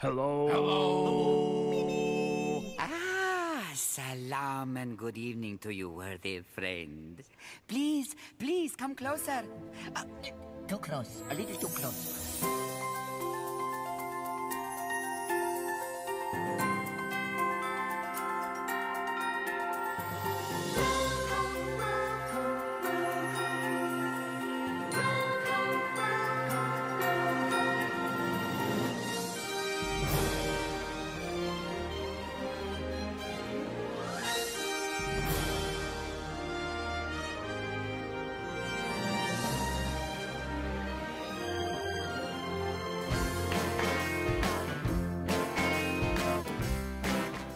Hello. Hello. Salam and good evening to you, worthy friend. Please, please come closer. Too close, a little too close.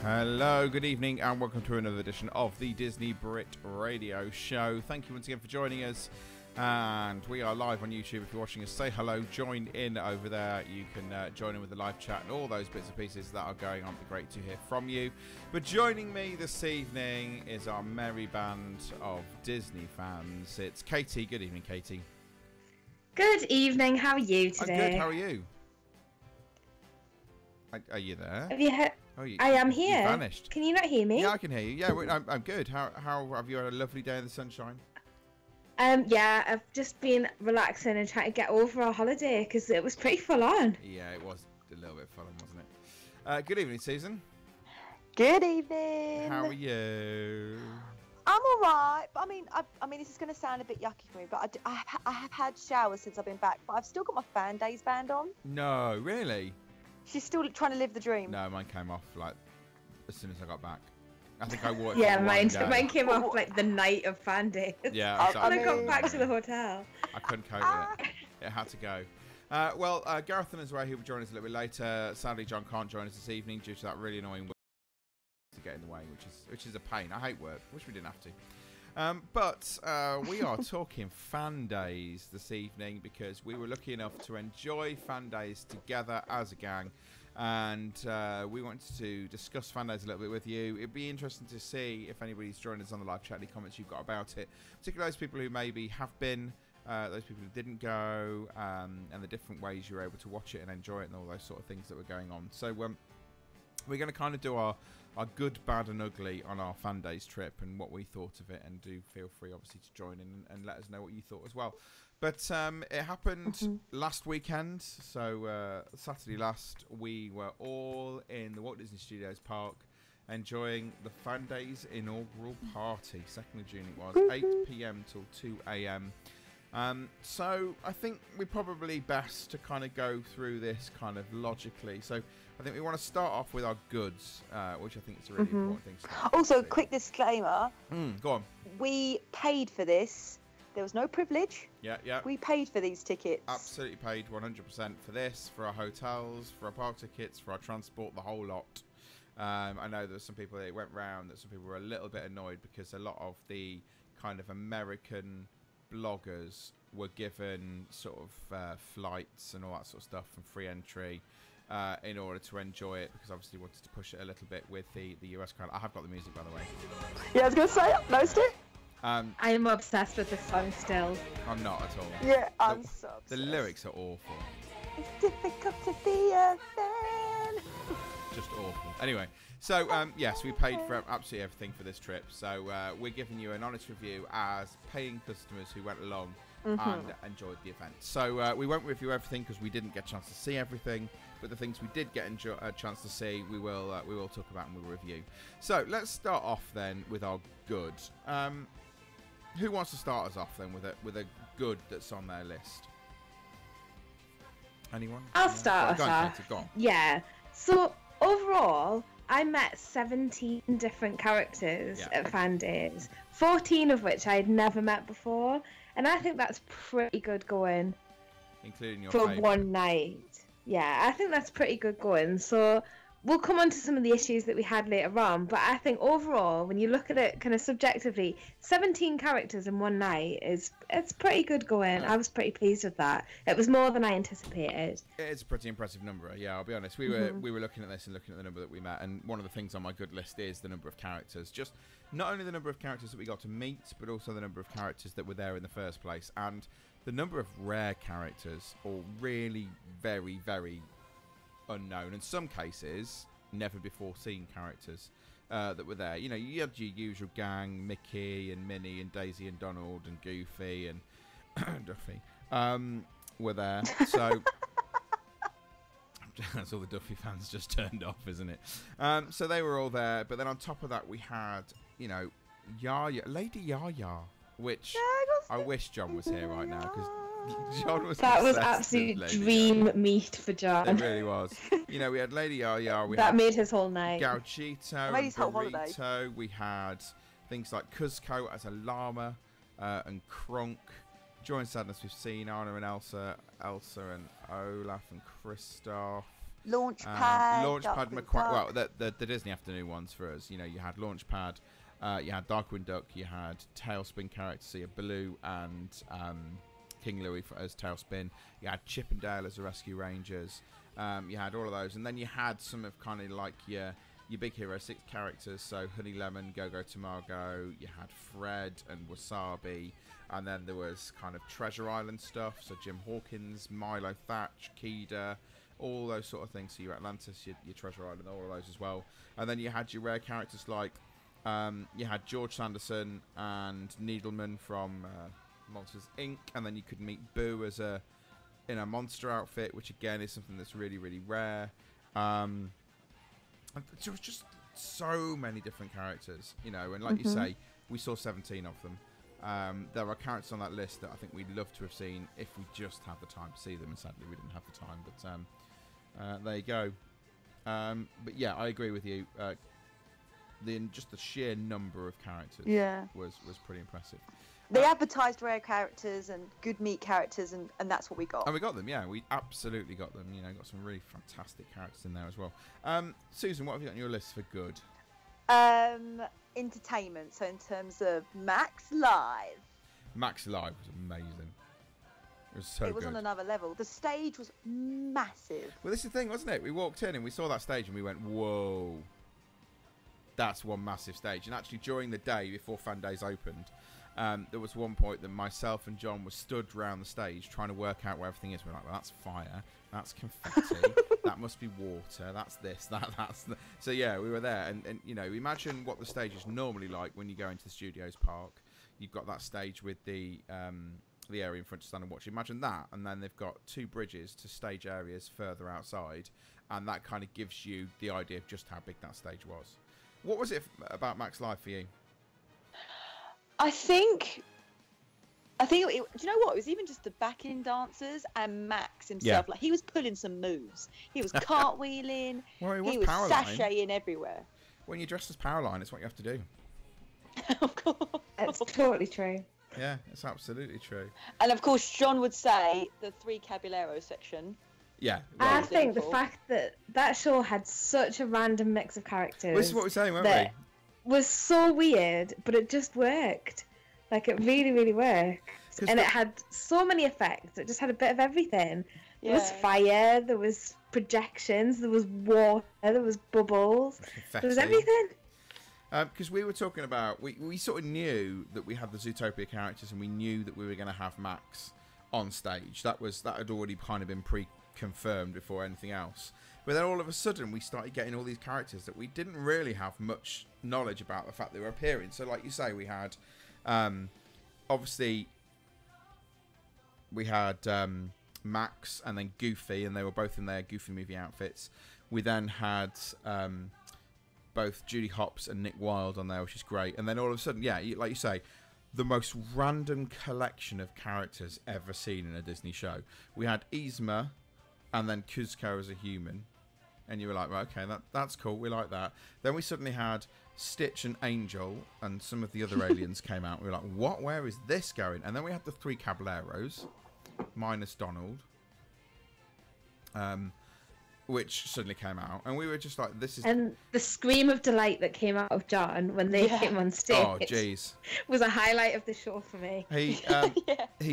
Hello, good evening, and welcome to another edition of the Disneybrit radio show. Thank you once again for joining us, and we are live on YouTube. If you're watching us, say hello, join in over there. You can join in with the live chat and all those bits and pieces that are going on. It'd be great to hear from you. But joining me this evening is our merry band of Disney fans. It's Katie. Good evening, Katie. Good evening. How are you today? I'm good. How are you? Are you there? Have you heard? Oh, I am here. You vanished. Can you not hear me? Yeah, I can hear you. Yeah, I'm good. How have you had a lovely day in the sunshine? Yeah, I've just been relaxing and trying to get over our holiday because it was pretty full on. Yeah, it was a little bit full on, wasn't it? Good evening, Susan. Good evening. How are you? I'm alright, but I mean, this is going to sound a bit yucky for me, but I have had showers since I've been back, but I've still got my Fandaze band on. No, really? She's still trying to live the dream. No, mine came off like as soon as I got back. I think I wore it. Yeah, for mine came off like the night of Fandaze. Yeah, when I got back to the hotel. I couldn't cope with it. It had to go. Well, Gareth and Azrael, who will join us a little bit later. Sadly, John can't join us this evening due to that really annoying work to get in the way, which is a pain. I hate work. Wish we didn't have to. But we are talking Fandaze this evening because we were lucky enough to enjoy Fandaze together as a gang, and we wanted to discuss Fandaze a little bit with you. It'd be interesting to see if anybody's joined us on the live chat, any comments you've got about it, particularly those people who maybe have been, those people who didn't go, and the different ways you're able to watch it and enjoy it and all those sort of things that were going on. So we're going to kind of do our good, bad and ugly on our Fandaze trip and what we thought of it, and do feel free obviously to join in and let us know what you thought as well. But it happened last weekend, so Saturday last, we were all in the Walt Disney Studios Park enjoying the Fandaze inaugural party. 2nd of June it was, 8 PM till 2 AM. So I think we're probably best to kind of go through this kind of logically. So I think we want to start off with our goods, which I think is a really important thing to start Also, with. quick disclaimer. Go on. We paid for this. There was no privilege. Yeah. We paid for these tickets. Absolutely paid 100% for this, for our hotels, for our park tickets, for our transport, the whole lot. I know there were some people that went round, that some people were a little bit annoyed because a lot of the kind of American bloggers were given sort of flights and all that sort of stuff and free entry in order to enjoy it, because obviously wanted to push it a little bit with the US crowd. I have got the music, by the way. Yeah, I was going to say, most it. I am obsessed with this song still. I'm not at all. Yeah, I'm so obsessed. The lyrics are awful. It's difficult to be a fan. Just awful. Anyway, so yes, we paid for absolutely everything for this trip. So we're giving you an honest review as paying customers who went along and enjoyed the event. So we won't review everything because we didn't get a chance to see everything, but the things we did get a chance to see, we will talk about and we'll review. So let's start off then with our good. Who wants to start us off then with a good that's on their list? Anyone? I'll start us off. Go on. Yeah. So overall, I met 17 different characters at Fandaze, 14 of which I had never met before, and I think that's pretty good going. Including your for favourite. one night. Yeah, I think that's pretty good going. So we'll come on to some of the issues that we had later on, but I think overall, when you look at it kind of subjectively, 17 characters in one night it's pretty good going. I was pretty pleased with that. It was more than I anticipated. It's a pretty impressive number. Yeah, I'll be honest. We were looking at this and looking at the number that we met, and one of the things on my good list is the number of characters. Just not only the number of characters that we got to meet, but also the number of characters that were there in the first place, and the number of rare characters, or really very, very unknown, in some cases never before seen characters that were there. You know, you had your usual gang, Mickey and Minnie and Daisy and Donald and Goofy and Duffy were there. So that's all the Duffy fans just turned off, isn't it? So they were all there, but then on top of that we had, you know, Lady Yaya, which I wish John was here right now, because John was absolute dream meat for John. It really was. You know, we had Lady Yaya. That made his whole night. Gauchito and Burrito. We had things like Cuzco as a llama and Kronk. Joy and Sadness we've seen, Anna and Elsa and Olaf and Kristoff. Launchpad. McQuack. Well, the Disney afternoon ones for us. You know, you had Launchpad, you had Darkwing Duck, you had Tailspin characters, so you had Baloo and King Louie as Tailspin. You had Chip and Dale as the Rescue Rangers. You had all of those, and then you had some of kind of like your Big Hero 6 characters. So Honey Lemon, Go-Go Tamago. You had Fred and Wasabi, and then there was kind of Treasure Island stuff. So Jim Hawkins, Milo Thatch, Keeda, all those sort of things. So your Atlantis, your Treasure Island, all of those as well. And then you had your rare characters like you had George Sanderson and Needleman from Monsters Inc. And then you could meet Boo as in a monster outfit, which again is something that's really, really rare. There was just so many different characters, you know, and like you say, we saw 17 of them. There are characters on that list that I think we'd love to have seen if we just had the time to see them, and sadly we didn't have the time, but there you go. But yeah, I agree with you. Just the sheer number of characters was pretty impressive. They advertised rare characters and good meat characters, and that's what we got. And we got them, yeah. We absolutely got them. You know, got some really fantastic characters in there as well. Susan, what have you got on your list for good? Entertainment. So in terms of Max Live. Max Live was amazing. It was so good. It was on another level. The stage was massive. Well, this is the thing, wasn't it? We walked in and we saw that stage and we went, whoa. That's one massive stage. And actually, during the day before Fandaze opened, there was one point that myself and John were stood around the stage trying to work out where everything is. We're like, well, that's fire, that's confetti, that must be water, that's this, that's the... So yeah, we were there, and you know, imagine what the stage is normally like when you go into the Studios Park. You've got that stage with the area in front to stand and watch. Imagine that, and then they've got two bridges to stage areas further outside, and that kind of gives you the idea of just how big that stage was. What was it about Max Live for you? I think do you know what? It was even just the backing dancers and Max himself. Yeah. Like, he was pulling some moves. He was cartwheeling. Well, he was sashaying everywhere. When you're dressed as Powerline, it's what you have to do. Of course. It's totally true. Yeah, it's absolutely true. And of course, John would say the three Caballero section. Yeah. I think the fact that show had such a random mix of characters. Well, this is what we're saying, weren't we? Was so weird, but it just worked. Like, it really, really worked. And it had so many effects. It just had a bit of everything. There was fire, there was projections, there was water, there was bubbles, there was everything. Because we were talking about, we sort of knew that we had the Zootopia characters, and we knew that we were going to have Max on stage. That had already kind of been pre-confirmed before anything else. But then all of a sudden we started getting all these characters that we didn't really have much knowledge about the fact they were appearing. So like you say, we had obviously we had Max and then Goofy, and they were both in their Goofy movie outfits. We then had both Judy Hopps and Nick Wilde on there, which is great. And then all of a sudden, yeah, like you say, the most random collection of characters ever seen in a Disney show. We had Yzma and then Kuzco as a human. And you were like, well, okay, that's cool. We like that. Then we suddenly had Stitch and Angel, and some of the other aliens came out. We were like, what? Where is this going? And then we had the three Caballeros, minus Donald, which suddenly came out. And we were just like, this is... And the scream of delight that came out of John when they came on stage was a highlight of the show for me. He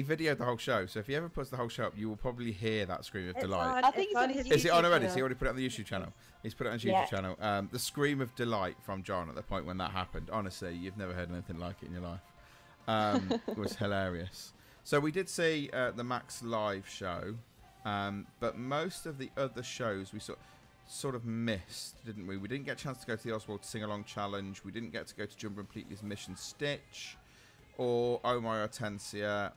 videoed the whole show, so if he ever puts the whole show up, you will probably hear that scream of delight. I think it's on his YouTube Is it on already? Has he already put it on the YouTube channel? He's put it on his YouTube channel. The scream of delight from John at the point when that happened, honestly, you've never heard anything like it in your life. It was hilarious. So we did see the Max Live show. But most of the other shows we sort of missed, didn't we? We didn't get a chance to go to the Oswald Sing Along Challenge. We didn't get to go to Jumbo and Completely's Mission Stitch or Oh My Hortensia.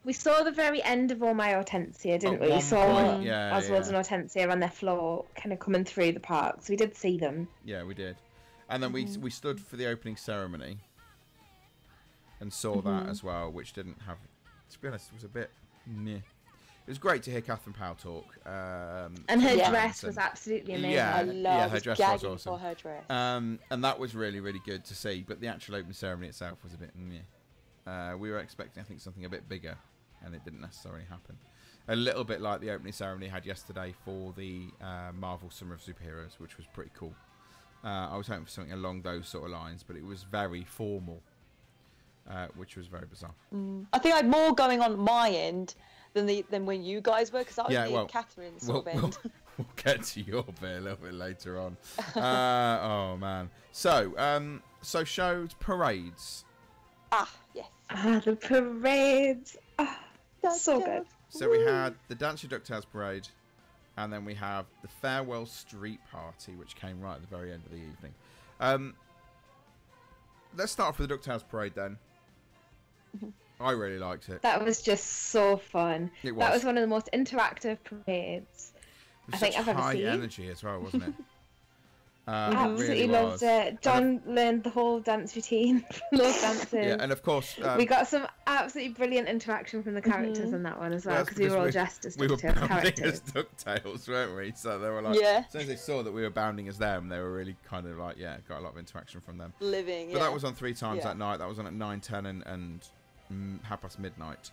We saw the very end of All My Hortensia, didn't we? We saw Oswald and Hortensia on their floor kind of coming through the park. So we did see them. Yeah, we did. And then we stood for the opening ceremony and saw that as well, which didn't have, to be honest, it was a bit meh. It was great to hear Catherine Powell talk. And her dress was absolutely amazing. Yeah, I love her dress was awesome. for her dress. And that was really, really good to see. But the actual opening ceremony itself was a bit meh. We were expecting, I think, something a bit bigger, and it didn't necessarily happen. A little bit like the opening ceremony had yesterday for the Marvel Summer of Superheroes, which was pretty cool. I was hoping for something along those sort of lines, but it was very formal, which was very bizarre. I think I had more going on my end than when you guys were, because I was in Catherine's sort of end. We'll get to your bit a little bit later on. Oh man. So shows, parades. Yes. The parades. So good. So we had the Dance Your DuckTales parade, and then we have the Farewell Street Party, which came right at the very end of the evening. Let's start off with the DuckTales parade then. I really liked it. That was just so fun. It was. That was one of the most interactive parades I think I've ever seen. High energy as well, wasn't it? Absolutely loved it. John learned the whole dance routine from those dances. Yeah, and of course we got some absolutely brilliant interaction from the characters in that one as well, because we were all dressed as DuckTales characters. As DuckTales, weren't we? So they were like, as soon as they saw that we were bounding as them, they were really kind of like, got a lot of interaction from them. But that was on 3 times that night. That was on at 9, 10, and midnight.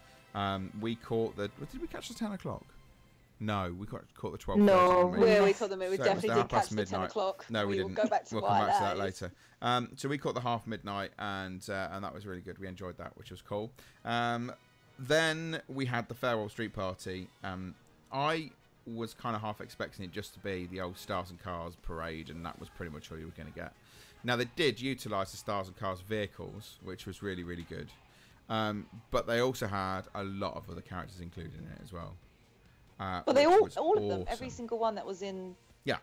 We caught the. Did we catch the 10 o'clock? No, we caught the 12. No, we caught them. We definitely did catch the 10 o'clock. No, we didn't. We'll go back to we'll come back to that later. So we caught the half midnight, and that was really good. We enjoyed that, which was cool. Then we had the Farewell Street Party. I was kind of half expecting it just to be the old Stars and Cars parade, and that was pretty much all you were going to get. Now they did utilise the Stars and Cars vehicles, which was really, really good. But they also had a lot of other characters included in it as well. But they all of them, every single one that was in. Yeah.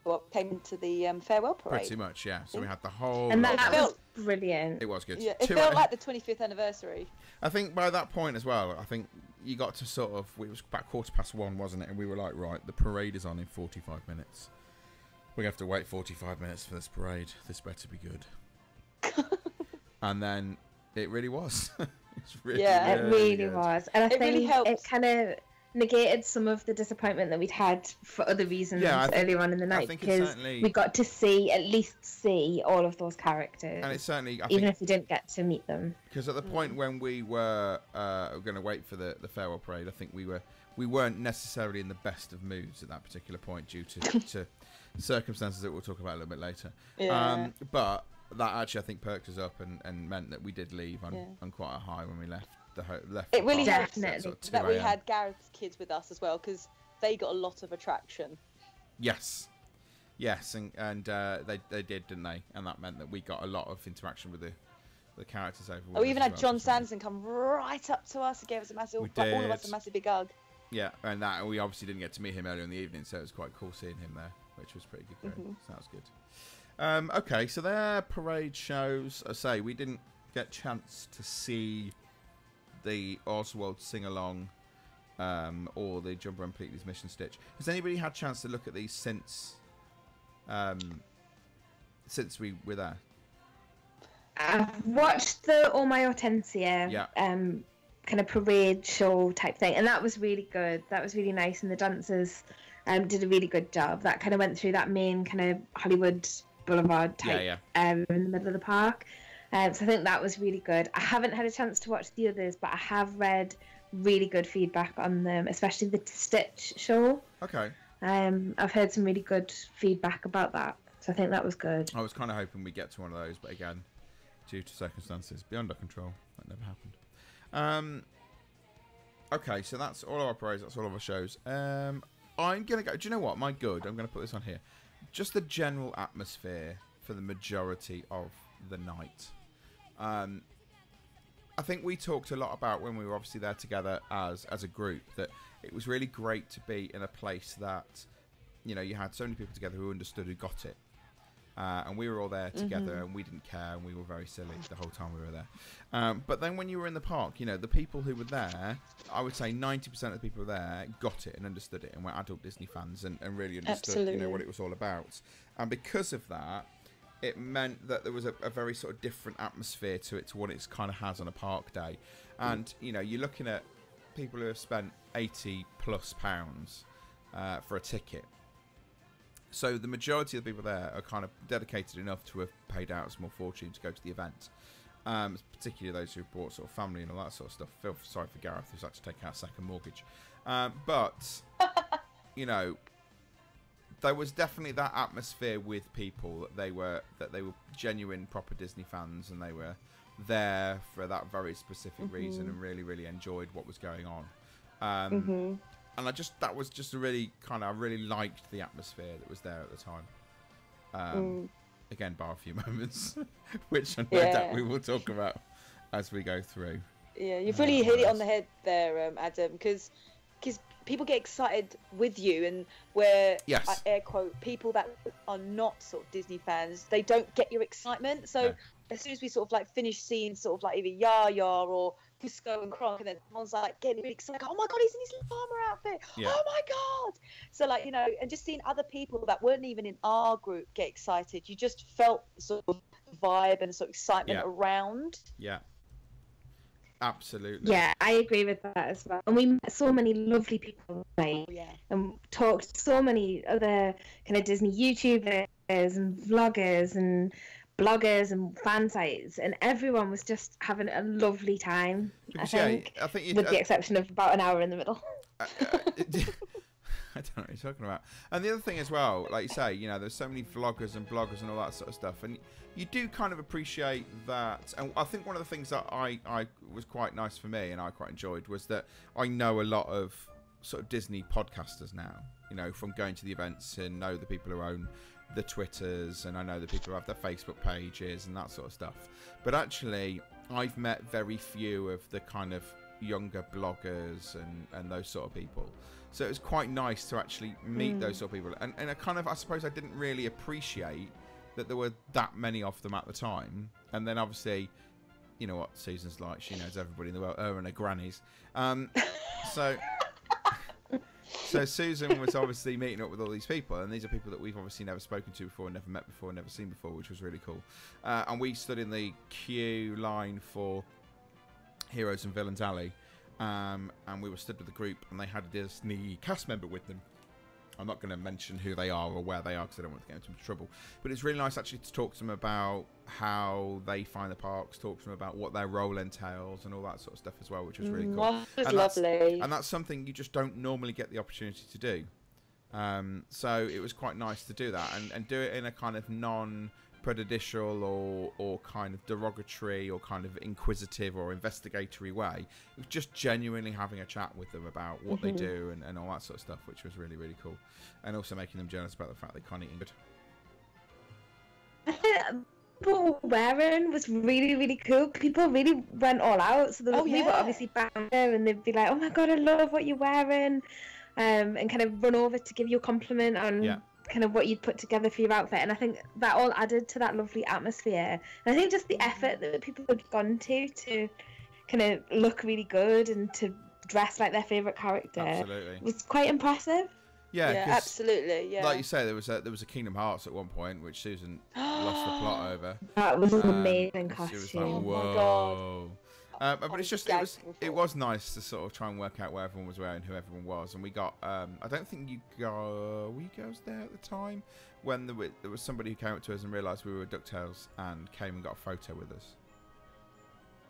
What came into the farewell parade. Pretty much, yeah. So we had the whole. And that was brilliant. It was good. Yeah, it felt like the 25th anniversary. I think by that point as well, I think you got to sort of. It was about 1:15, wasn't it? And we were like, right, the parade is on in 45 minutes. We're gonna have to wait 45 minutes for this parade. This better be good. And then it really was. It's really, it really was, and I think really helped. It kind of negated some of the disappointment that we'd had for other reasons earlier on in the night, because we got to at least see all of those characters, and it certainly, even if we didn't get to meet them. Because at the point when we were going to wait for the farewell parade, I think we weren't necessarily in the best of moods at that particular point due to circumstances that we'll talk about a little bit later. Yeah. But that actually, I think, perked us up and meant that we did leave on quite a high when we left. It really definitely sort of that we had Gareth's kids with us as well, because they got a lot of attraction. Yes, and they did, didn't they? And that meant that we got a lot of interaction with the characters over. We even had John Sanderson come right up to us and gave us a massive, all of us a massive big hug. Yeah, and we obviously didn't get to meet him earlier in the evening, so it was quite cool seeing him there, which was pretty good. So that was good. Okay, so their parade shows. I say we didn't get a chance to see the Oswald Sing Along or the Jumbo and Completely's Mission Stitch. Has anybody had a chance to look at these since we were there? I've watched the All My Hortensia kind of parade show type thing, and that was really good. That was really nice, and the dancers did a really good job. That kind of went through that main kind of Hollywood Boulevard type in the middle of the park. So I think that was really good. I haven't had a chance to watch the others, but I have read really good feedback on them, especially the Stitch show. Okay. I've heard some really good feedback about that, so I think that was good. I was kind of hoping we'd get to one of those, but again, due to circumstances beyond our control, that never happened. Okay, so that's all of our parades, that's all of our shows. I'm going to go... Do you know what? I'm going to put this on here. Just the general atmosphere for the majority of the night. I think we talked a lot about when we were obviously there together as a group, that it was really great to be in a place that, you know, you had so many people together who understood, who got it. And we were all there together, and we didn't care, and we were very silly the whole time we were there. But then when you were in the park, you know, the people who were there, I would say 90% of the people there got it and understood it and were adult Disney fans and really understood, you know, what it was all about. And because of that, it meant that there was a very sort of different atmosphere to it, to what it kind of has on a park day. And, you know, you're looking at people who have spent £80+ for a ticket. So the majority of the people there are kind of dedicated enough to have paid out a small fortune to go to the event. Particularly those who brought sort of family and all that sort of stuff. Feel sorry for Gareth, who's had to take out a second mortgage. But, you know, there was definitely that atmosphere with people that they were genuine, proper Disney fans, and they were there for that very specific reason and really, really enjoyed what was going on. And that was just a really I really liked the atmosphere that was there at the time. Again, bar a few moments, which I know that we will talk about as we go through. Yeah, you've really hit it on the head there, Adam, because people get excited with you, and where I air quote people that are not sort of Disney fans, they don't get your excitement. So as soon as we sort of like finish seeing sort of like either Yaya or Cusco and Kronk, and then someone's like getting really excited, oh my god, he's in his farmer outfit, oh my god. So like, you know, and just seeing other people that weren't even in our group get excited, you just felt sort of vibe and sort of excitement around. Absolutely. Yeah, I agree with that as well. And we met so many lovely people, right? And talked to so many other kind of Disney YouTubers and vloggers and bloggers and fan sites, and everyone was just having a lovely time. Because, I think with the exception of about an hour in the middle. I don't know what you're talking about. And the other thing as well, like you say, you know, there's so many vloggers and bloggers and all that sort of stuff, and you do kind of appreciate that. And I think one of the things that I was quite nice for me and I quite enjoyed was that I know a lot of sort of Disney podcasters now, you know, from going to the events, and know the people who own the Twitters, and I know the people who have their Facebook pages and that sort of stuff. But actually, I've met very few of the kind of younger bloggers and those sort of people. So it was quite nice to actually meet those sort of people. And I suppose I didn't really appreciate that there were that many of them at the time. And then obviously, you know what Susan's like, she knows everybody in the world, her and her grannies. So Susan was obviously meeting up with all these people, and these are people that we've obviously never spoken to before, never met before, never seen before, which was really cool. And we stood in the queue line for Heroes and Villains Alley, and we were stood with the group, and they had a Disney cast member with them. I'm not going to mention who they are or where they are because I don't want to get into trouble. But it's really nice actually to talk to them about how they find the parks, talk to them about what their role entails and all that sort of stuff as well, which was really cool. That was lovely. And that's something you just don't normally get the opportunity to do. So it was quite nice to do that and do it in a kind of non-prejudicial or kind of derogatory or kind of inquisitive or investigatory way. It was just genuinely having a chat with them about what they do and all that sort of stuff, which was really, really cool. And also making them jealous about the fact they can't eat good. People wearing was really, really cool. People really went all out. So we were obviously back there, and they'd be like, oh my god, I love what you're wearing. And kind of run over to give you a compliment on kind of what you'd put together for your outfit. And I think that all added to that lovely atmosphere. And I think just the effort that people had gone to kind of look really good and to dress like their favourite character was quite impressive. Yeah, absolutely. Yeah, like you say, there was a Kingdom Hearts at one point, which Susan lost the plot over. That was an amazing costume. She was like, whoa. Oh my god. But it's just it was nice to sort of try and work out where everyone was wearing, who everyone was, and we got. I don't think were you girls there at the time when there was somebody who came up to us and realised we were DuckTales and came and got a photo with us.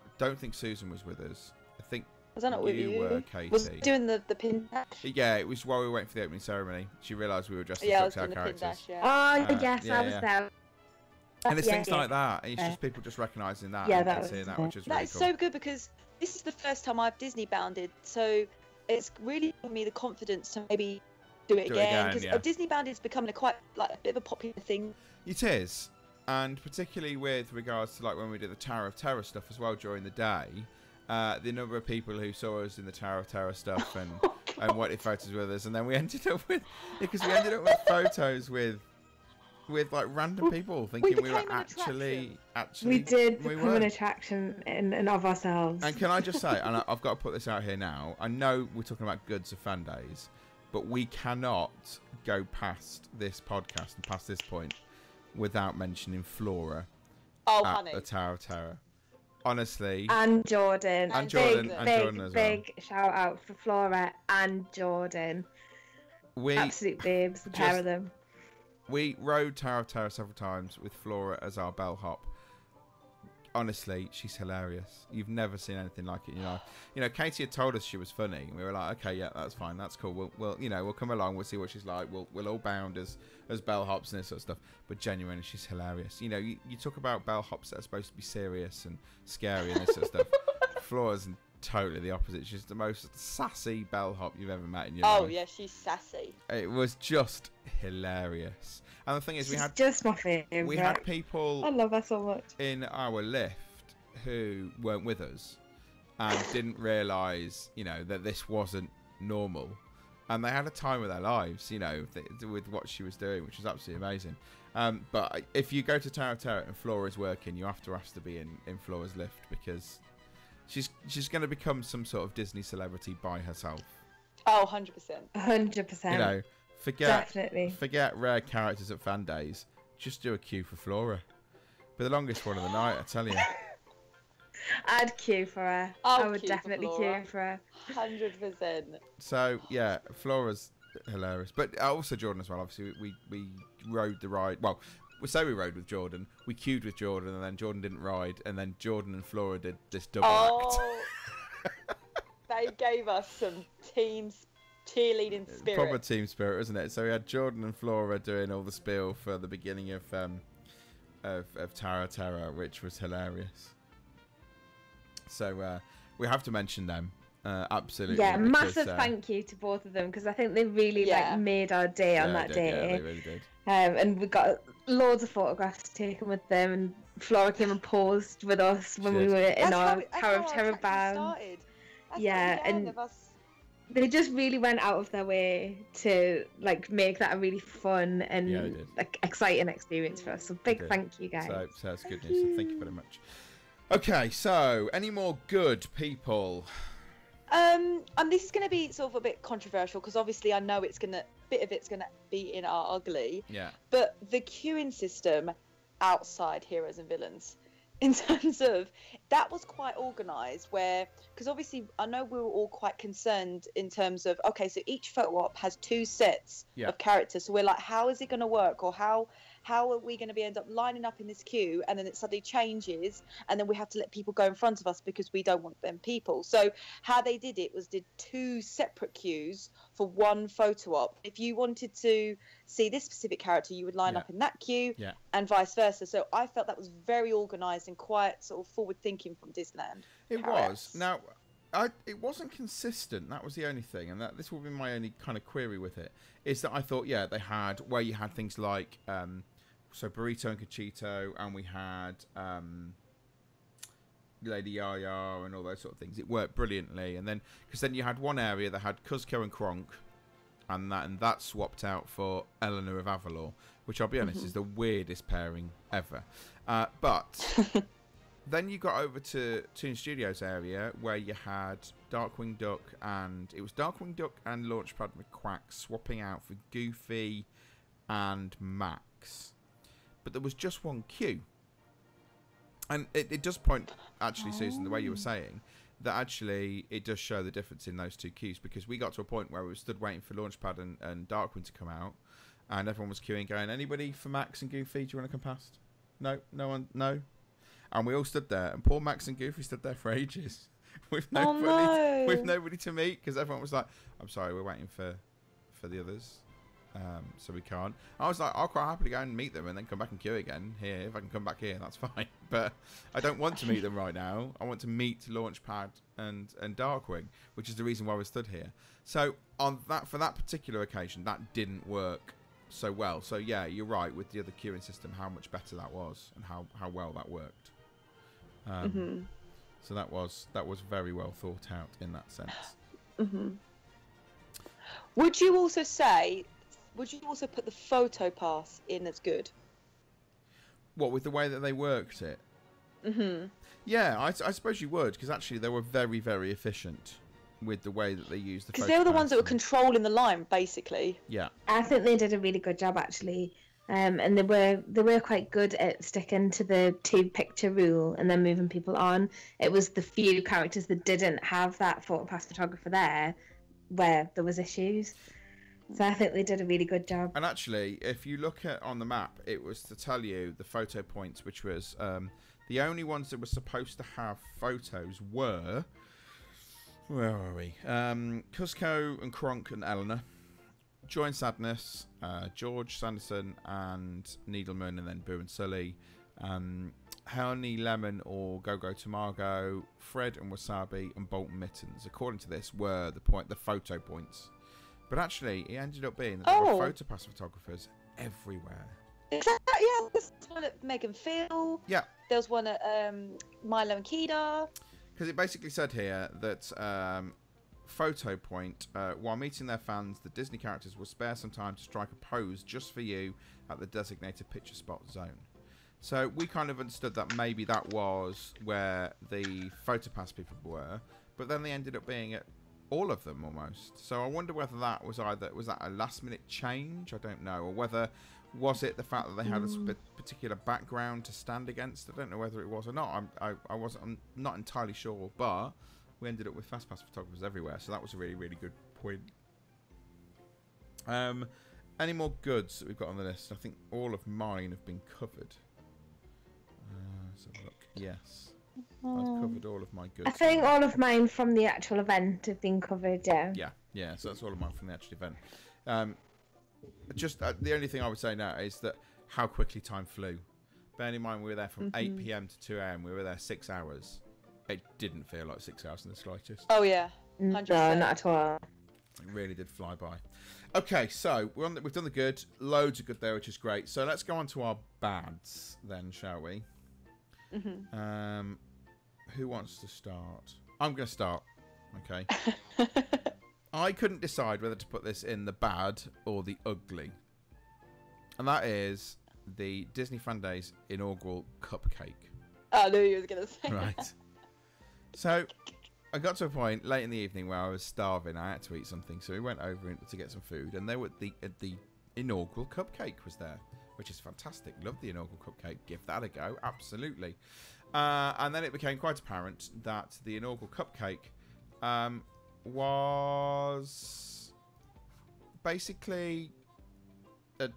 I don't think Susan was with us. I think. Was that not with you? Were Katie. Was doing the pin dash? Yeah, it was while we were waiting for the opening ceremony. She realised we were dressed as DuckTales characters. Dash, Oh, yes, I was there. And it's things like that. And it's just people just recognising that and seeing that, which is really cool. That is so good, because this is the first time I've Disney bounded, so it's really given me the confidence to maybe do it again. Because Disney bounded is becoming a bit of a popular thing. It is. And particularly with regards to like when we did the Tower of Terror stuff as well during the day, the number of people who saw us in the Tower of Terror stuff and wanted photos with us, and then we ended up with photos with like random people thinking we were actually we did become an attraction in of ourselves. And can I just say, and I've got to put this out here now, I know we're talking about goods of Fandaze, but we cannot go past this podcast and past this point without mentioning Flora at the Tower of Terror. Honestly. And Jordan. And Jordan as well. Big shout out for Flora and Jordan. Absolute babes, the pair of them. We rode Tower of Terror several times with Flora as our bellhop. Honestly, she's hilarious. You've never seen anything like it in your life. You know, Katie had told us she was funny, and we were like, okay, yeah, that's fine, that's cool. We'll come along. We'll see what she's like. We'll all bound as bellhops and this sort of stuff. But genuinely, she's hilarious. You know, you talk about bellhops that are supposed to be serious and scary and this sort of stuff. Flora's totally the opposite. She's the most sassy bellhop you've ever met in your life. Oh yeah, she's sassy. It was just hilarious. And the thing is, she's just my favourite. We had people. I love her so much. In our lift who weren't with us and didn't realise, you know, that this wasn't normal, and they had a time of their lives, you know, with what she was doing, which was absolutely amazing. But if you go to Tower of Terror and Flora's working, you have to ask to be in Flora's lift, because she's going to become some sort of Disney celebrity by herself. Oh, 100%. 100%. You know, forget rare characters at Fandaze. Just do a queue for Flora. Be the longest one of the night, I tell you. I'd queue for her. I would definitely queue for her. 100%. So yeah, Flora's hilarious, but also Jordan as well. Obviously, we rode the ride. Well, we say we rode with Jordan. We queued with Jordan, and then Jordan didn't ride, and then Jordan and Flora did this double act. They gave us some cheerleading spirit. Proper team spirit, isn't it? So we had Jordan and Flora doing all the spiel for the beginning of Tower of Terror, which was hilarious. So we have to mention them, absolutely. Yeah, massive thank you to both of them, because I think they really made our day on that day. Yeah, they really did. And we got loads of photographs taken with them, and Flora came and posed with us when we were in our Tower of Terror band. Yeah, and they just really went out of their way to make that a really fun and exciting experience for us. So big thank you, guys. So that's good news. So thank you very much. Okay, so any more good people? And this is going to be sort of a bit controversial, because obviously I know bit of it's gonna be in our ugly. Yeah. But the queuing system outside Heroes and Villains, in terms of that, was quite organised, because obviously I know we were all quite concerned in terms of, okay, so each photo op has 2 sets of characters, so we're like, how is it going to work, or how are we going to end up lining up in this queue, and then it suddenly changes, and then we have to let people go in front of us because we don't want them people. So how they did it was 2 separate queues for 1 photo op. If you wanted to see this specific character, you would line up in that queue, and vice versa. So I felt that was very organised and quite sort of forward thinking from Disneyland. It was. Now, it wasn't consistent. That was the only thing, and this will be my only kind of query with it, is that I thought, they had where you had things like so Burrito and Cachito, and we had Lady Yaya and all those sort of things. It worked brilliantly, and then because then you had one area that had Cuzco and Kronk, and that swapped out for Eleanor of Avalor, which I'll be honest is the weirdest pairing ever. But then you got over to Toon Studios area, where you had Darkwing Duck and Launchpad McQuack swapping out for Goofy and Max. But there was just 1 queue. And it does point, actually, Susan, the way you were saying, that actually it does show the difference in those 2 queues, because we got to a point where we stood waiting for Launchpad and Darkwing to come out, and everyone was queuing going, anybody for Max and Goofy, do you want to come past? No one, no. And we all stood there, and poor Max and Goofy stood there for ages with nobody to meet, because everyone was like, I'm sorry, we're waiting for the others. So we can't. I was like, I'll quite happily go and meet them and then come back and queue again here. If I can come back here, that's fine. But I don't want to meet them right now. I want to meet Launchpad and Darkwing, which is the reason why we stood here. So for that particular occasion, that didn't work so well. So yeah, you're right with the other queuing system, how much better that was and how well that worked. So that was very well thought out in that sense. Mm-hmm. Would you also put the photo pass in as good? What, with the way that they worked it? Mm-hmm. Yeah, I suppose you would, because actually they were very, very efficient with the way that they used the. Because they were the ones that were controlling the line, basically. Yeah. I think they did a really good job, actually. And they were quite good at sticking to the 2-picture rule and then moving people on. It was the few characters that didn't have that photo pass photographer there where there was issues. So I think they did a really good job. And actually, if you look at on the map, it was to tell you the photo points, which was the only ones that were supposed to have photos were, where are we? Cusco and Kronk and Eleanor. Joy and Sadness, George Sanderson and Needleman, and then Boo and Sully. Honey Lemon or Go-Go Tamago, Fred and Wasabi, and Bolton Mittens, according to this, were the photo points. But actually, it ended up being that there were photopass photographers everywhere. Exactly. Yeah, there's one at Megan Phil. Yeah. There was one at Milo and Kida. Because it basically said here that photo point, while meeting their fans, the Disney characters will spare some time to strike a pose just for you at the designated picture spot zone. So we kind of understood that maybe that was where the photopass people were, but then they ended up being at all of them almost. So I wonder whether that was that a last minute change, I don't know, or whether was it the fact that they had a particular background to stand against. I don't know whether it was or not. I'm not entirely sure, but we ended up with fastpass photographers everywhere, so that was a really, really good point. Any more goods that we've got on the list? I think all of mine have been covered. Let's have a look. Yes. I've covered all of my goods. I think all of mine from the actual event have been covered, yeah. Yeah, so that's all of mine from the actual event. Just the only thing I would say now is that how quickly time flew. Bearing in mind we were there from 8 p.m. to 2 a.m. We were there 6 hours. It didn't feel like 6 hours in the slightest. Oh, yeah. 100%. No, not at all. It really did fly by. Okay, so we've done the good. Loads of good there, which is great. So let's go on to our bads then, shall we? Mm-hmm. Who wants to start? I'm going to start. Okay. I couldn't decide whether to put this in the bad or the ugly. And that is the Disney Fandaze inaugural cupcake. I knew you were going to say right. That. So I got to a point late in the evening where I was starving. I had to eat something. So we went over to get some food. And there were the inaugural cupcake was there, which is fantastic. Love the inaugural cupcake. Give that a go. Absolutely. And then it became quite apparent that the inaugural cupcake was basically a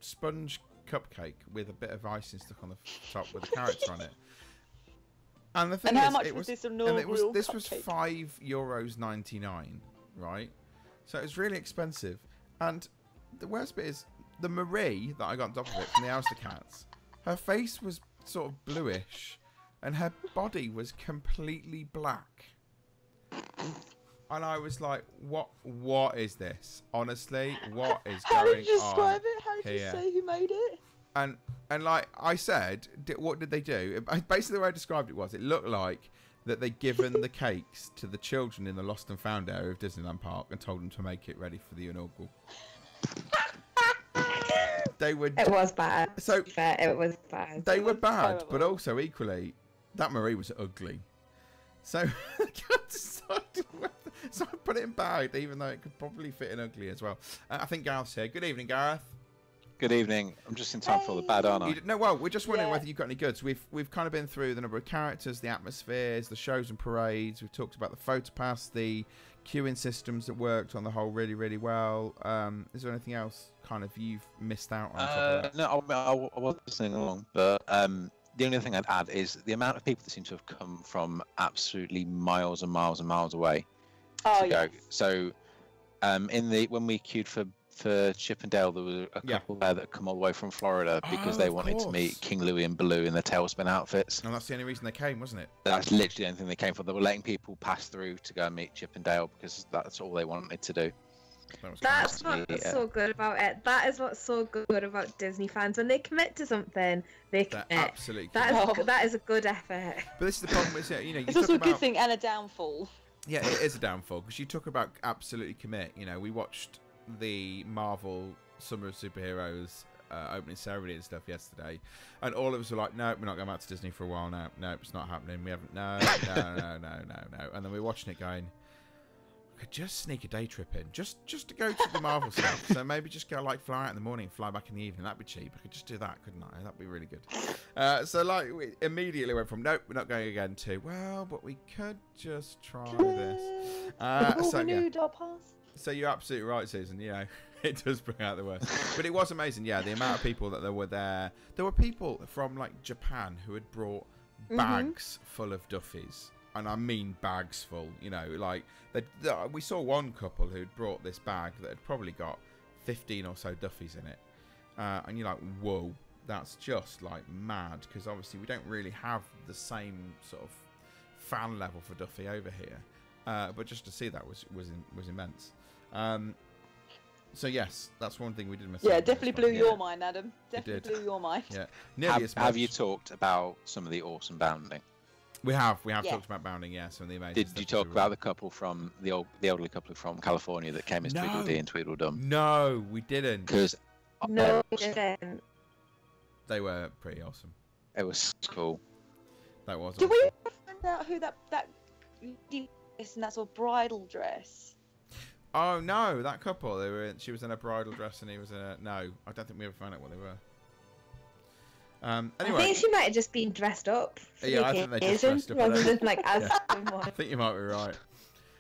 sponge cupcake with a bit of icing stuck on the top with a character on it. And the thing and is, how much was this inaugural this cupcake? was €5.99, right? So it was really expensive. And the worst bit is the Marie that I got on top of it from the Aristocats. Her face was sort of bluish, and her body was completely black. And I was like, what is this? Honestly, what is going on? How did you describe it? How did you say who made it? And like I said, what did they do? Basically, the way I described it was, it looked like that they'd given the cakes to the children in the Lost and Found area of Disneyland Park and told them to make it ready for the inaugural. It was bad. So it was bad. They were bad, but also equally, that Marie was ugly. So I decided so I put it in bad, even though it could probably fit in ugly as well. I think Gareth's here. Good evening, Gareth. Good evening. I'm just in time for the bad, aren't I? No, well, we're just wondering whether you've got any goods. We've kind of been through the number of characters, the atmospheres, the shows and parades. We've talked about the PhotoPass, the queuing systems that worked on the whole really, really well. Is there anything else kind of you've missed out on? No, I was listening along, but the only thing I'd add is the amount of people that seem to have come from absolutely miles and miles and miles away to go. So when we queued for Chip and Dale, there were a couple there that had come all the way from Florida because they wanted to meet King Louie and Baloo in their tailspin outfits. And that's the only reason they came, wasn't it? That's literally the only thing they came for. They were letting people pass through to go and meet Chip and Dale because that's all they wanted to do. That's what's so good about it. That is what's so good about Disney fans. When they commit to something, they commit. Absolutely. That is a good effort. But this is the problem with it. It's also a good thing and a downfall. Yeah, it is a downfall because you talk about absolutely commit. We watched the Marvel Summer of Superheroes opening ceremony and stuff yesterday, and all of us were like, "No, we're not going back to Disney for a while now. No, it's not happening. We haven't. No. And then we're watching it, going, "We could just sneak a day trip in, just to go to the Marvel stuff. So maybe just go fly out in the morning, and fly back in the evening. That'd be cheap. I could just do that, couldn't I? That'd be really good." So we immediately went from nope, we're not going again to well, but we could just try this. So you're absolutely right, Susan. It does bring out the worst. But it was amazing, the amount of people that there were there. There were people from Japan who had brought bags full of Duffies. And I mean bags full, we saw one couple who'd brought this bag that had probably got 15 or so Duffies in it. And you're like, whoa, that's just mad. Because obviously we don't really have the same sort of fan level for Duffy over here. But just to see that was immense. So yes, that's one thing we did miss. Yeah, definitely blew your mind, Adam. Definitely blew your mind. Yeah. Have you talked about some of the awesome bounding? We have talked about bounding, some of the amazing. Did you talk about the couple from the elderly couple from California that came as Tweedledee and Tweedledum? No, we didn't. Because we didn't. They were pretty awesome. It was cool. That was. Did we find out who that is in that sort of bridal dress? Oh no, that couple. She was in a bridal dress and he was in a. No, I don't think we ever found out what they were. Anyway, I think she might have just been dressed up. I think they just dressed up. Rather than as I think you might be right.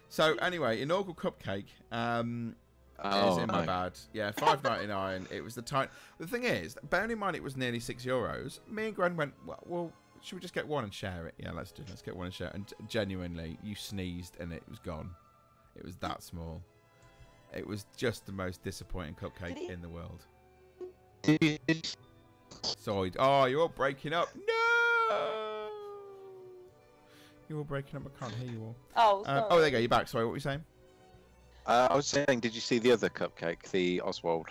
So anyway, inaugural cupcake is in my bad. Yeah, $5.99. It was the time. The thing is, bearing in mind it was nearly €6. Me and Gwen went, well, should we just get one and share it? Yeah, let's get one and share it. And genuinely, you sneezed and it was gone. It was that small. It was just the most disappointing cupcake in the world. Sorry. Oh, you're all breaking up. No! You're all breaking up. I can't hear you all. Oh, sorry. Oh, there you go. You're back. Sorry, what were you saying? I was saying, did you see the other cupcake, the Oswald?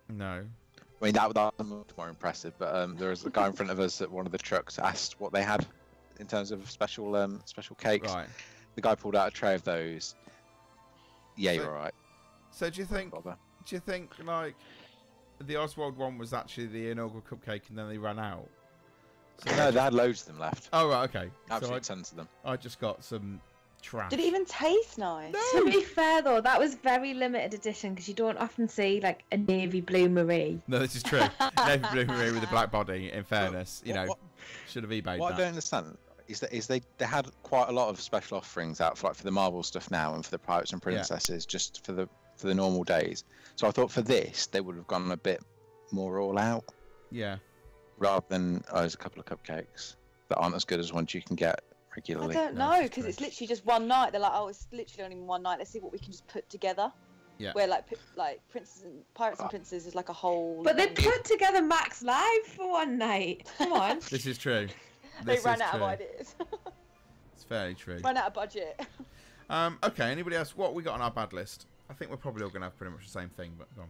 No. I mean, that was much more impressive, but there was a guy in front of us at one of the trucks asked what they had in terms of special cakes. Right. The guy pulled out a tray of those. Yeah, you're right. So do you think the Oswald one was actually the inaugural cupcake and then they ran out? So no, they had loads of them left. Oh, right, okay. Absolutely tons of them. I just got some trash. Did it even taste nice? No. To be fair though, that was very limited edition because you don't often see a navy blue Marie. No, this is true. Navy blue Marie with a black body, in fairness. Should have eBayed that. What I don't understand is they had quite a lot of special offerings out for the Marvel stuff now and for the Pirates and Princesses just for the normal days. So I thought for this they would have gone a bit more all out. Yeah. Rather than there's a couple of cupcakes that aren't as good as ones you can get regularly. I don't know because it's literally just one night. They're like, oh, it's literally only one night. Let's see what we can just put together. Yeah. Where Pirates and Princesses is like a whole. But they put together Max Live for one night. Come on. This is true. They ran out of ideas. It's fairly true. Ran out of budget. Okay, anybody else? What we got on our bad list? I think we're probably all going to have pretty much the same thing, but go on.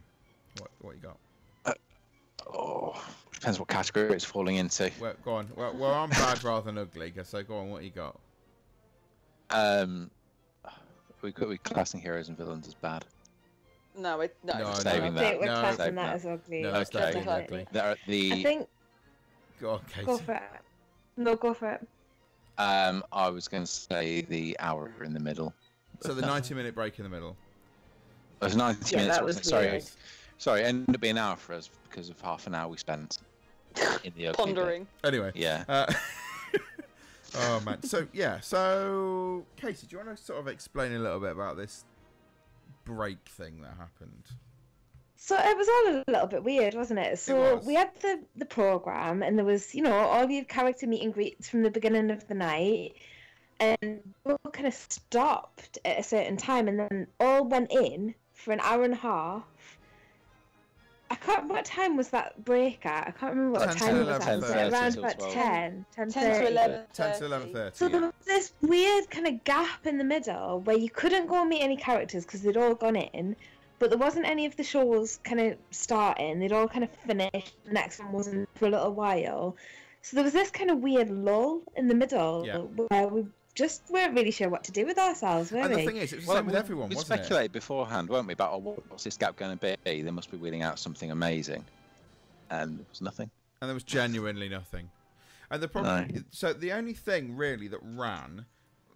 What you got? Depends what category it's falling into. Well, go on. Well, we're on bad rather than ugly, so go on, what you got? We're classing heroes and villains as bad. No. Saving that. We're classing that as ugly. No, it's definitely ugly. I think... Go on, Katie. Go for it. No, go for it. I was going to say the hour in the middle. So the 90-minute break in the middle. It was 90 minutes. That was sorry, it ended up being an hour for us because of half an hour we spent in the pondering. Anyway. Yeah. Oh man. So Katie, do you want to sort of explain a little bit about this break thing that happened? So it was all a little bit weird, wasn't it? So we had the program, and there was, all the character meet and greets from the beginning of the night, and we all kind of stopped at a certain time, and then all went in for an hour and a half. I can't remember what time was that break at. I can't remember what time it was at. Around about 10 to 11:30. 10 to 11:30. So there was this weird kind of gap in the middle where you couldn't go and meet any characters because they'd all gone in, but there wasn't any of the shows kind of starting. They'd all kind of finished. The next one wasn't for a little while. So there was this kind of weird lull in the middle where we just weren't really sure what to do with ourselves, were we? And the thing is, it was the same with everyone, we wasn't it? We speculated beforehand, weren't we, about what's this gap going to be? They must be wheeling out something amazing. And there was nothing. And there was genuinely nothing. And the problem, so the only thing really that ran,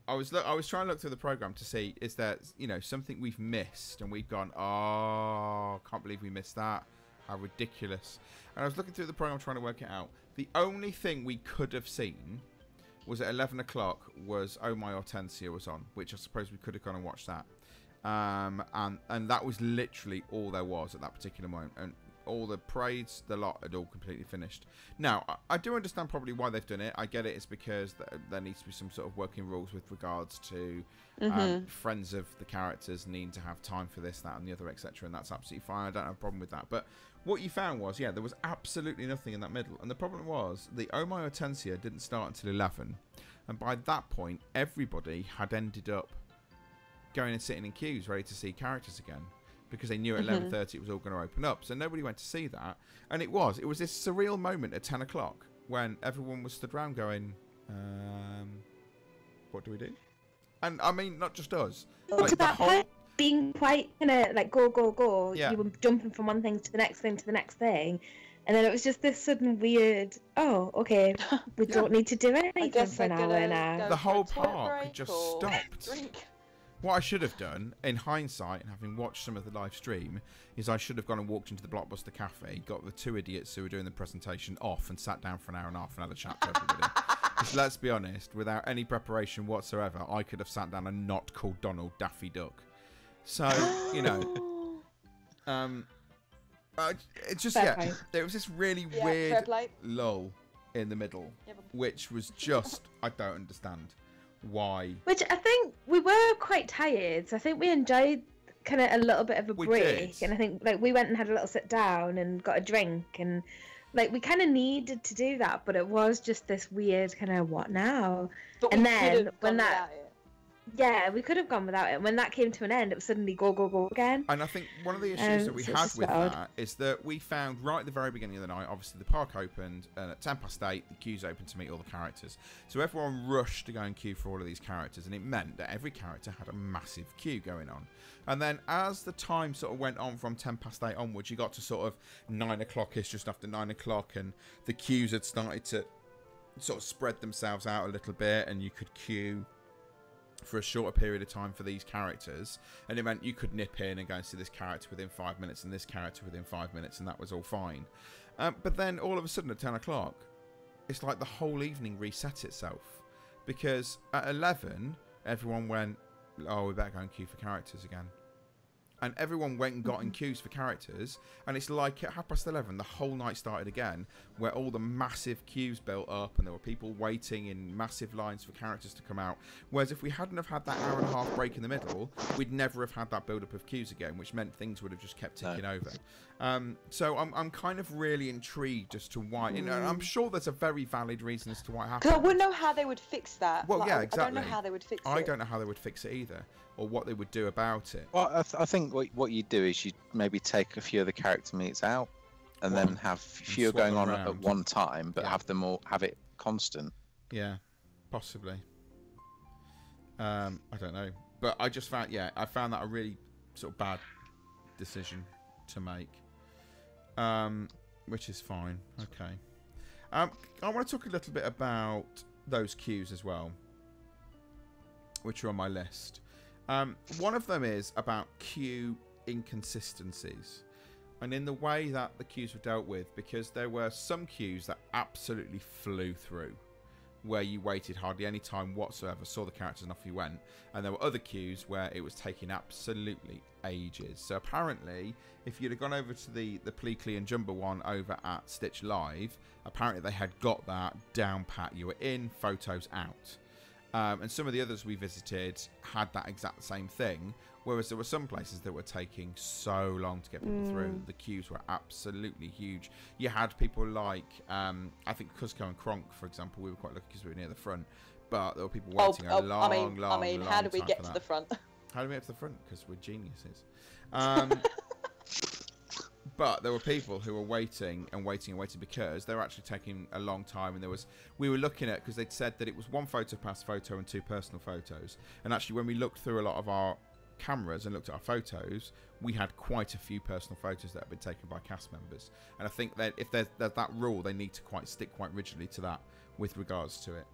I was trying to look through the program to see, is there, you know, something we've missed, and we've gone, oh, can't believe we missed that. How ridiculous. And I was looking through the program trying to work it out. The only thing we could have seen was at 11 o'clock was Oh My Hortensia was on, which I suppose we could have gone and watched that. And that was literally all there was at that particular moment. And all the parades, the lot had all completely finished. Now, I do understand probably why they've done it. I get it. It's because there needs to be some sort of working rules with regards to friends of the characters needing to have time for this, that, and the other, etc. And that's absolutely fine. I don't have a problem with that. But what you found was, there was absolutely nothing in that middle. And the problem was, the Oh My Hortensia didn't start until 11. And by that point, everybody had ended up going and sitting in queues ready to see characters again. Because they knew at 11:30 it was all going to open up. So nobody went to see that. And it was this surreal moment at 10 o'clock when everyone was stood around going, what do we do? And I mean, not just us. Like to that point, being quite kind of like go. Yeah. You were jumping from one thing to the next thing to the next thing. And then it was just this sudden weird, oh, okay, we don't need to do anything for an hour now. The whole park just stopped. What I should have done, in hindsight, and having watched some of the live stream, is I should have gone and walked into the Blockbuster Cafe, got the two idiots who were doing the presentation off, and sat down for an hour and a half and had a chat to everybody. Because let's be honest, without any preparation whatsoever, I could have sat down and not called Donald Daffy Duck. So, you know, it's just there was this really weird lull in the middle, which was just I don't understand. Why? Which I think we were quite tired, so I think we enjoyed kind of a little bit of a break. And I think like we went and had a little sit down and got a drink, and like we kind of needed to do that, but it was just this weird kind of what now? But and then when we could have gone without it. When that came to an end, it was suddenly go again. And I think one of the issues that we had with that is that we found right at the very beginning of the night, obviously the park opened, and at 8:10, the queues opened to meet all the characters. So everyone rushed to go and queue for all of these characters, and it meant that every character had a massive queue going on. And then as the time sort of went on from 8:10 onwards, you got to sort of 9 o'clock-ish, just after 9 o'clock, and the queues had started to sort of spread themselves out a little bit, and you could queue for a shorter period of time for these characters, and it meant you could nip in and go and see this character within 5 minutes and this character within 5 minutes, and that was all fine. But then all of a sudden at 10 o'clock, it's like the whole evening resets itself, because at 11 everyone went, oh, we better go and queue for characters again. And everyone went and got in queues for characters, and it's like at 11:30 the whole night started again, where all the massive queues built up and there were people waiting in massive lines for characters to come out. Whereas if we hadn't have had that hour and a half break in the middle, we'd never have had that build up of queues again, which meant things would have just kept ticking over. So I'm kind of really intrigued as to why. You know, I'm sure there's a very valid reason as to why it happened. Because I wouldn't know how they would fix that. Well, yeah, exactly. I don't know how they would fix it. I don't know how they would fix it either, or what they would do about it. Well, I think what you do is you maybe take a few of the character meets out, and then have fewer going on at one time, but have them all have it constant. Yeah, possibly. I don't know, but I just found I found that a really sort of bad decision to make, which is fine. Okay. I want to talk a little bit about those queues as well, which are on my list. One of them is about queue inconsistencies, and in the way that the queues were dealt with, because there were some queues that absolutely flew through, where you waited hardly any time whatsoever, saw the characters and off you went, and there were other queues where it was taking absolutely ages. So apparently, if you'd have gone over to the Pleakley and Jumbo one over at Stitch Live, apparently they had got that down pat. You were in, photos out. And some of the others we visited had that exact same thing, whereas there were some places that were taking so long to get people through. The queues were absolutely huge. You had people like, I think Cusco and Kronk, for example, we were quite lucky because we were near the front, but there were people waiting a long how did we get to the front? How do we get to the front? Because we're geniuses. But there were people who were waiting and waiting and waiting because they were actually taking a long time. And we were looking at, because they'd said that it was 1 photo pass photo and 2 personal photos. And actually, when we looked through a lot of our cameras and looked at our photos, we had quite a few personal photos that had been taken by cast members. And I think that if there's that rule, they need to stick quite rigidly to that with regards to it.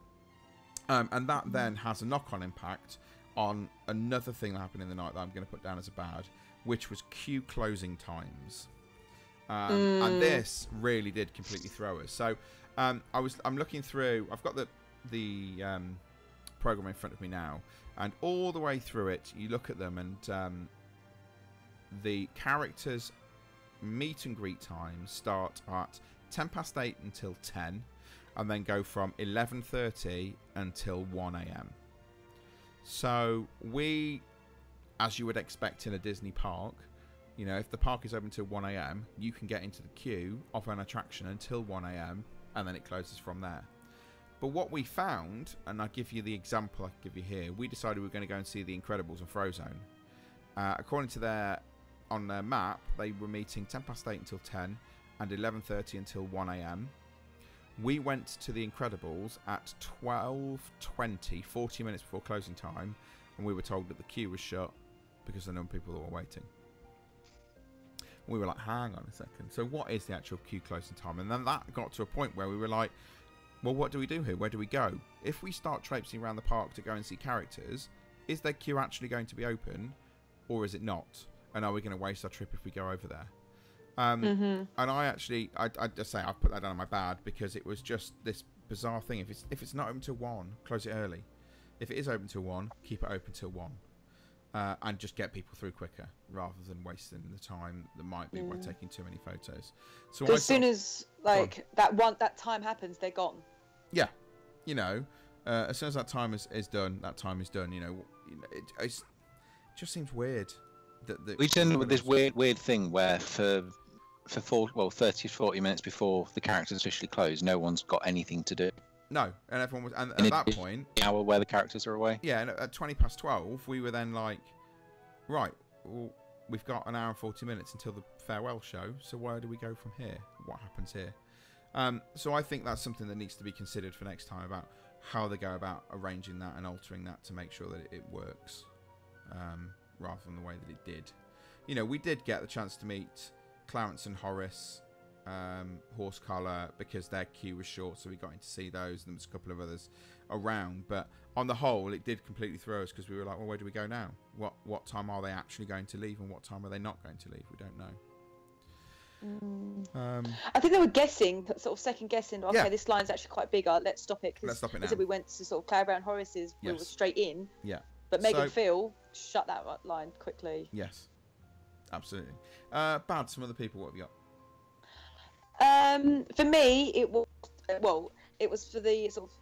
And that then has a knock-on impact on another thing that happened in the night that I'm going to put down as a bad, which was queue closing times. And this really did completely throw us. So I'm looking through. I've got the program in front of me now, and all the way through it, you look at them, and the characters' meet and greet times start at 8:10 until 10, and then go from 11:30 until 1 a.m. So we, as you would expect in a Disney park, you know, if the park is open till 1 a.m, you can get into the queue of an attraction until 1 a.m, and then it closes from there. But what we found, and I'll give you the example I can give you here, we decided we were going to go and see The Incredibles and Frozone. According to on their map, they were meeting 8:10 until 10 and 11:30 until 1 a.m. We went to The Incredibles at 12:20, 40 minutes before closing time, and we were told that the queue was shut because there were no people that were waiting. We were like, hang on a second. So what is the actual queue closing time? And then that got to a point where we were like, well, what do we do here? Where do we go? If we start traipsing around the park to go and see characters, is their queue actually going to be open, or is it not? And are we going to waste our trip if we go over there? And I just say I put that down on my bad because it was just this bizarre thing. If it's not open till 1, close it early. If it is open till 1, keep it open till 1. And just get people through quicker rather than wasting the time that might be by taking too many photos. So as soon as that time happens, they're gone. Yeah, you know, as soon as that time is done, that time is done. You know, it just seems weird that we end up with this weird thing where for 30 to 40 minutes before the characters officially close, no one's got anything to do. No, and everyone was, and at that point, the hour where the characters are away. Yeah, and at 12:20, we were then like, right, well, we've got an hour and 40 minutes until the farewell show. So where do we go from here? What happens here? So I think that's something that needs to be considered for next time about how they go about arranging that and altering that to make sure that it works, rather than the way that it did. You know, we did get the chance to meet Clarence and Horace. Horse Collar, because their queue was short, so we got in to see those, and there was a couple of others around. But on the whole, it did completely throw us because we were like, well, where do we go now? What time are they actually going to leave, and what time are they not going to leave? We don't know. I think they were guessing, sort of second guessing. Okay, this line's actually quite big. Let's stop it. Let's stop it now. So we went to sort of Clara and Horace's. We were straight in. Yeah. But Meg and Phil shut that line quickly. Yes, absolutely. Bad. Some other people. What have you got? For me, it was for the sort of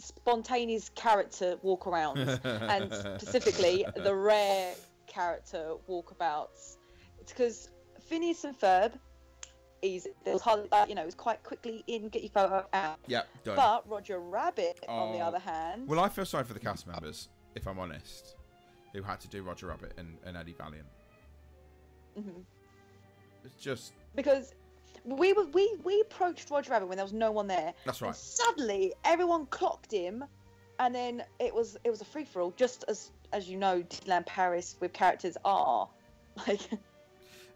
spontaneous character walk arounds, and specifically the rare character walkabouts. It's because Phineas and Ferb, there was hardly, it was quite quickly in, get your photo out. Yeah, done. But Roger Rabbit, on the other hand, well, I feel sorry for the cast members, if I'm honest, who had to do Roger Rabbit and Eddie Valiant. It's just because. We approached Roger Rabbit when there was no one there. That's right. And suddenly, everyone clocked him, and then it was a free for all, just as you know, Disneyland Paris with characters are like.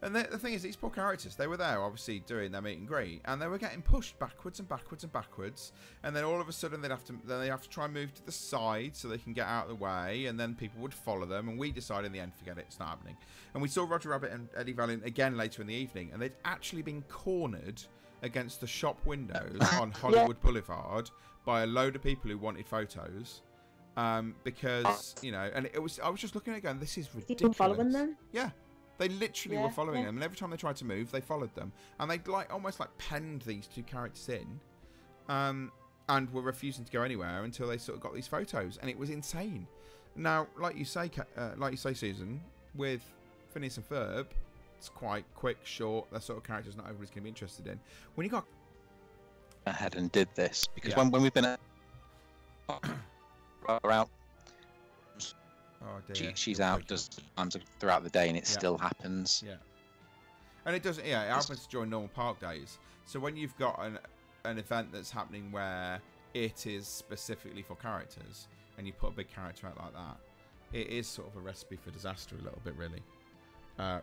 And the thing is, these poor characters, they were there, obviously, doing their meet and greet, and they were getting pushed backwards and backwards and backwards, and then all of a sudden they have to try and move to the side so they can get out of the way, and then people would follow them, and we decided in the end, forget it, it's not happening. And we saw Roger Rabbit and Eddie Valiant again later in the evening, and they'd actually been cornered against the shop windows on Hollywood Boulevard by a load of people who wanted photos. Because, you know, and I was just looking at it going, this is ridiculous. People following them? Yeah. They literally were following them, and every time they tried to move, they followed them, and they almost penned these two characters in, and were refusing to go anywhere until they sort of got these photos, and it was insane. Now, like you say, Susan, with Phineas and Ferb, it's quite quick, short. They're sort of characters not everybody's going to be interested in. When you got ahead and did this because when we've been around. Oh dear. She's out just times throughout the day, and it still happens. Yeah. And it doesn't. Yeah, it happens during normal park days. So when you've got an event that's happening where it is specifically for characters, and you put a big character out like that, it is sort of a recipe for disaster a little bit, really.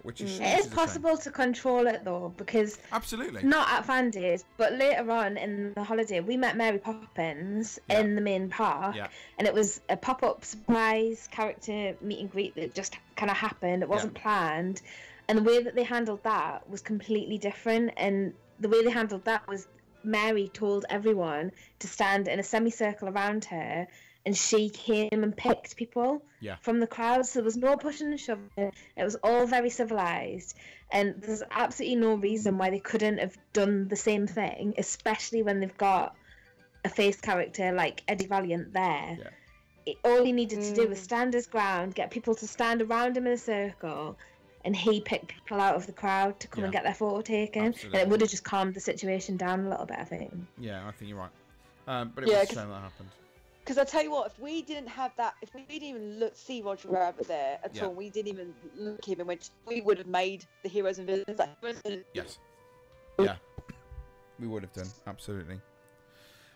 Which is it is possible to control it though, because absolutely not at Fandaze, but later on in the holiday we met Mary Poppins in the main park, and it was a pop-up surprise character meet and greet that just kind of happened. It wasn't planned, and the way that they handled that was completely different. And the way they handled that was Mary told everyone to stand in a semicircle around her, and she came and picked people from the crowd. So there was no pushing and shoving. It was all very civilized, and there's absolutely no reason why they couldn't have done the same thing, especially when they've got a face character like Eddie Valiant there. All he needed to do was stand his ground, get people to stand around him in a circle, and he picked people out of the crowd to come and get their photo taken. Absolutely. And it would have just calmed the situation down a little bit, I think. Yeah, I think you're right. But it was a shame that happened. Because I tell you what, if we didn't have that, if we didn't even see Roger Rabbit there at all, we didn't even look at him, and we would have made the heroes and villains like yes. Yeah, we would have done, absolutely.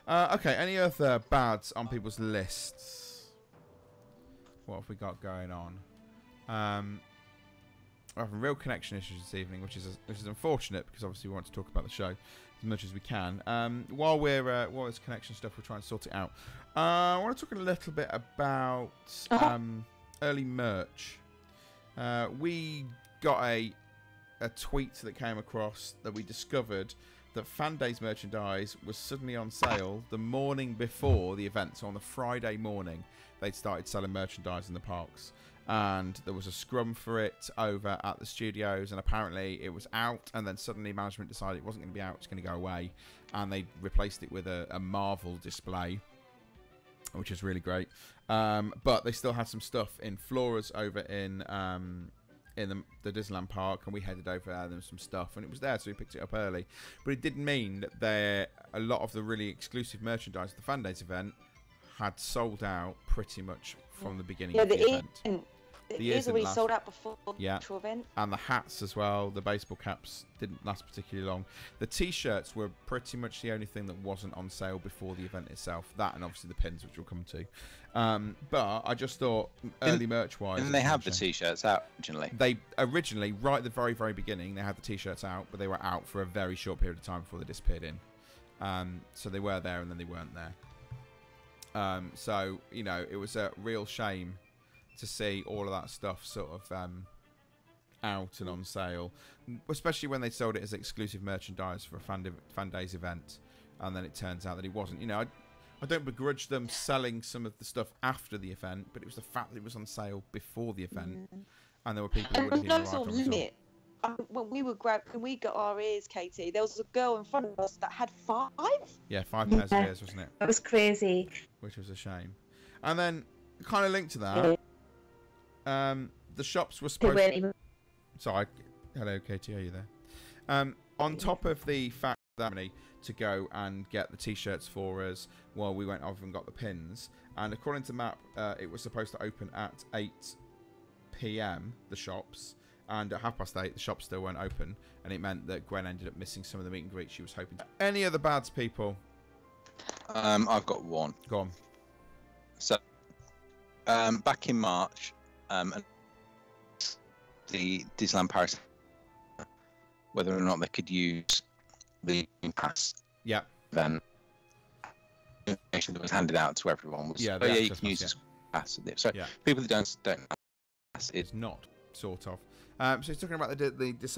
Okay, any other bads on people's lists? What have we got going on? We're having real connection issues this evening, which is unfortunate, because obviously we want to talk about the show as much as we can. While there's connection stuff, we're trying to sort it out. I want to talk a little bit about early merch. We got a tweet that came across that we discovered that Fandaze merchandise was suddenly on sale the morning before the event. So on the Friday morning, they'd started selling merchandise in the parks. And there was a scrum for it over at the studios, and apparently it was out, and then suddenly management decided it wasn't going to be out, it's going to go away, and they replaced it with a Marvel display, which is really great. But they still had some stuff in Flora's over in the Disneyland Park, and we headed over there, and there was some stuff, and it was there, so we picked it up early. But it did mean that a lot of the really exclusive merchandise at the Fandaze event had sold out pretty much from the beginning of the event. It is already sold out before the actual event. And the hats as well, the baseball caps didn't last particularly long. The t-shirts were pretty much the only thing that wasn't on sale before the event itself. That and obviously the pins, which we'll come to. But I just thought early merch-wise... Didn't they have the t-shirts out originally? They originally, right at the very, very beginning, they had the t-shirts out, but they were out for a very short period of time before they disappeared in. So they were there and then they weren't there. So, you know, it was a real shame to see all of that stuff sort of out and on sale, especially when they sold it as exclusive merchandise for a Fandaze event, and then it turns out that it wasn't. You know, I don't begrudge them selling some of the stuff after the event, but it was the fact that it was on sale before the event, and there were people who wouldn't no sort of limit. When we got our ears, Katie, there was a girl in front of us that had 5. Yeah, 5 pairs of ears, wasn't it? That was crazy. Which was a shame. And then, kind of linked to that, the shops were supposed to... Sorry, hello Katie, are you there? On top of the fact that to go and get the t-shirts for us while we went off and got the pins, and according to Map, it was supposed to open at 8 PM, the shops, and at 8:30 the shops still weren't open, and it meant that Gwen ended up missing some of the meet and greet she was hoping to. Any other bads, people? I've got one. Go on. So, back in March, the Disneyland Paris, whether or not they could use the pass event, information that was handed out to everyone was, you can use this pass. So people that don't pass, it's not, sort of. So he's talking about the